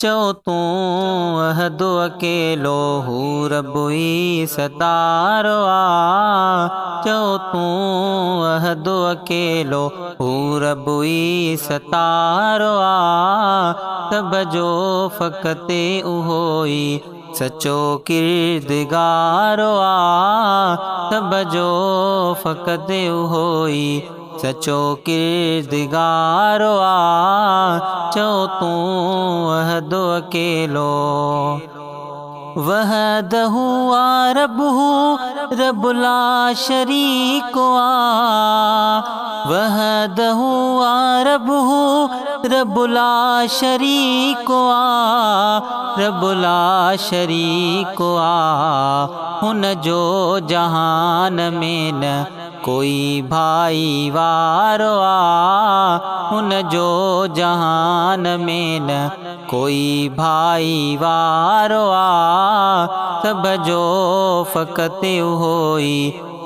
चओ तूं अहदु अकेलो हू रबुई सतारो आ। चओ तूं अहदु अकेलो हू रबुई सतारो आ। सब जो फ़क़ति उहोई सचो किरदिगारो आ। सब जो फ़क़ति उहोई सचो किरदिगारो आ। चओ तूं अहदु अकेलो वहदहु आ रब्बुहु रब्बु ला शरीक आ। वहदहु आ रब्बुहु रब्बु ला शरीक आ। रब्बु ला शरीक आ। हुन जो जहान में न कोई भाई वारो आ। हुन जो जहान में न कोई भाई वारो आ। सब जो फ़क़ति उहोई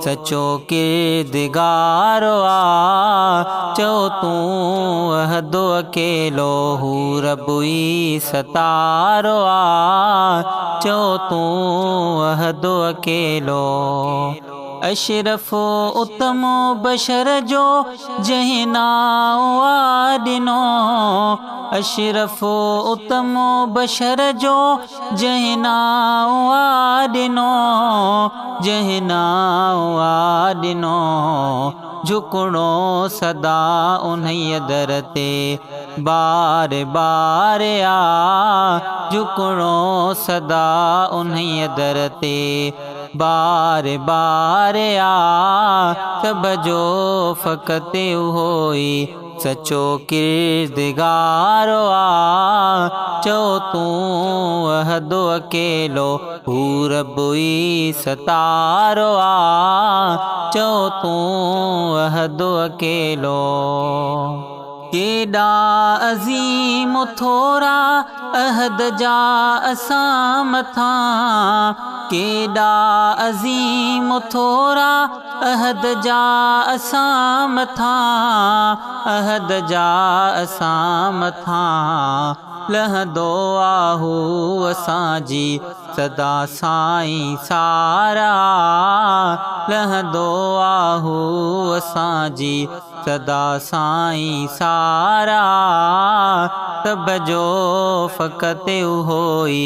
सचो किरदिगारो आ। चओ तूं अहदु अकेलो हू रबुई सतारो आ। चओ तूं अहदु अकेलो अशरफ़ो उतमो बशर जो जंहिं नाओ आ ॾिनो। अशरफ़ो उतमो बशर जो जंहिं नाओ आ ॾिनो। जंहिं नाओ आ ॾिनो झुकणो सदा उन्हीअ दर ते बार बार आ। झुकणो सदा उन्हीअ दर ते बार बार आ। सब जो फ़क़ति उहोई सचो किरदिगारो आ। चओ तूं अहदु अकेलो हू रबुई सतारो आ। चओ तूं अहदु अकेलो केॾा अज़ीम थोरा अहद जा असां मथां। केॾा अज़ीम थोरा अहद जा असां मथां। अहद जा असां मथां लहंदो आहू असांजी सदा साईं सारा। लहंदो आहू असांजी सदा साईं सारा। सब जो फ़क़ति उहोई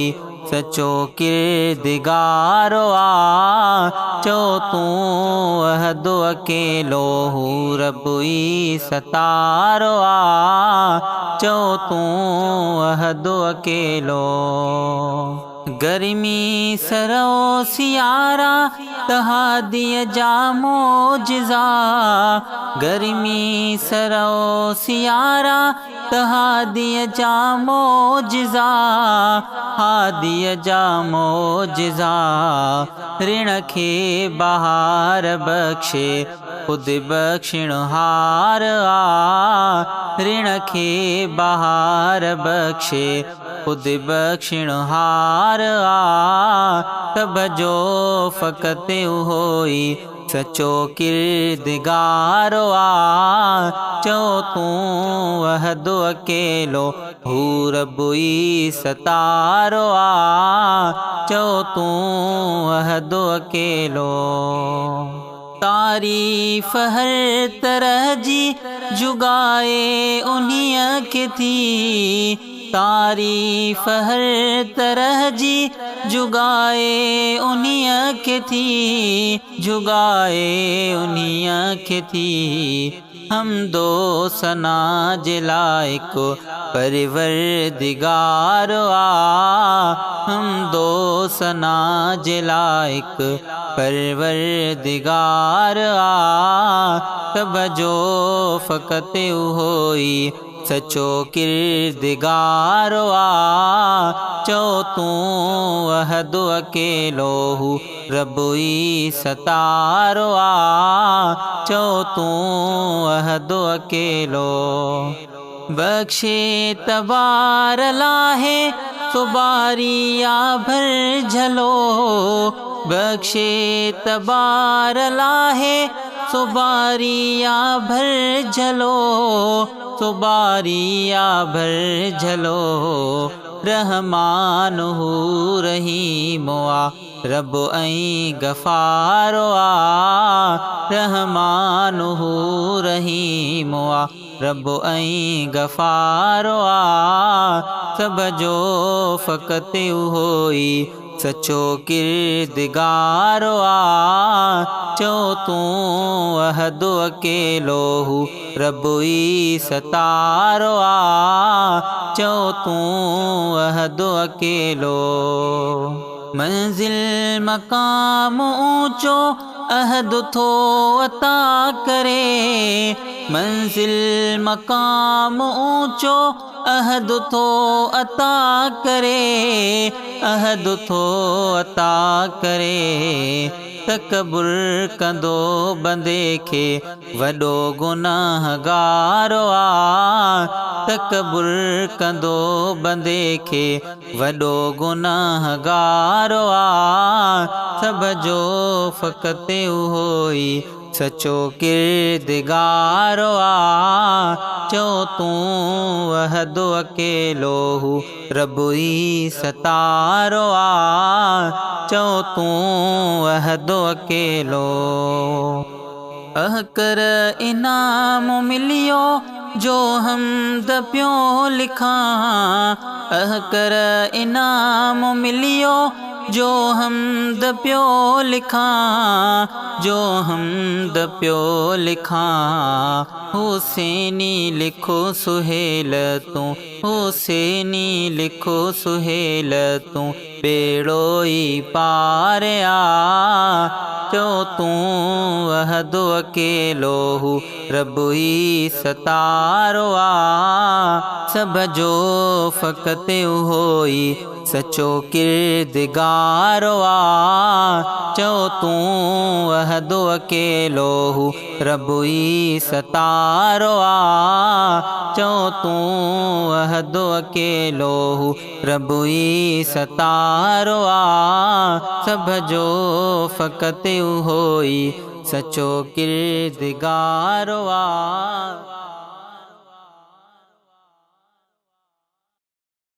सचो किरदिगारो आ। चओ तूं अहदु अकेलो हू रबुई सतारो आ। चओ तूं अहदु अकेलो गर्मी सरो सियारा तहादीअ जा मोजिज़ा। गर्मी सरो सियारा तहादीअ जा मोजिज़ा। हादीअ जा मोजिज़ा ऋण खे बहार बख़्शे खुद बख़्शिणहार आ। ऋण खे बहार बख़्शे खुद बख़्शिणहार आ। सब जो फ़क़ति उहोई सचो किरदिगारो आ। चओ तूं अहदु अकेलो हू रबुई सतारो आ। चओ तूं अहदु अकेलो तारीफ़ हर तरह जी जुगाए उन्हीअ खे थी। तारीफ़ हर तरह जी जुगाए उन्हीअ खे थी। जुगाए उन्हीअ खे थी। हमदो सना जे लाइक़ परवरदिगार आ। हमदो सना जे लाइक़ परवरदिगार आ। सब जो फ़क़ति उहोई सचो किरदिगारो आ। चओ तूं अहदु अकेलो हू रबुई सतारो आ। चओ तूं अहदु अकेलो बख़्शे तबार लाहे सुबारिया भर झलो। बख़्शे तबार लाहे सुबारिया भर झलो। सुबारिया भर झलो रहमान हू रहीम आ रब ऐं गफ़ार आ रहमान हू रहीम आ रब ऐं गफ़ार आ सब जो फ़क़त उहो ई सचो किरदिगार आ चओ तूं अहद अकेलो हू रब ई सतारो आ चओ तूं अहद अकेलो मंजिल मकाम ऊंचो अहद थो अता करे मंजिल मकाम ऊंचो अहद थो अता करे अहद थो अता करे तकबुर कंदो बंदे खे वॾो गुनाहगार आ तकबुर कंदो बंदे खे वॾो गुनाहगार आ सब जो फ़क़त उहो ई सचो किरदिगार आ चओ तूं अहद अकेलो हू रब ई सतारो आ चओ तूं अहद अकेलो अहकर इनाम मिलियो जो हमद पियो लिखां अहकर इनाम मिलियो जो हमद पियो लिखां जो हमद पियो लिखां हुसैनी लिखो सुहेल तूं हुसैनी लिखो सुहेल तूं बेड़ो ई पार आ चओ तूं अहद अकेलो हू रब ई सतारो आ सब जो फ़क़त उहो ई सचो किरदिगार आ चओ तूं अहद अकेलो हू रब ई सतारो आ चओ तूं अहद अकेलो हू रब ई सतारो आ सब जो फ़क़त उहो ई सचो किरदिगार आ।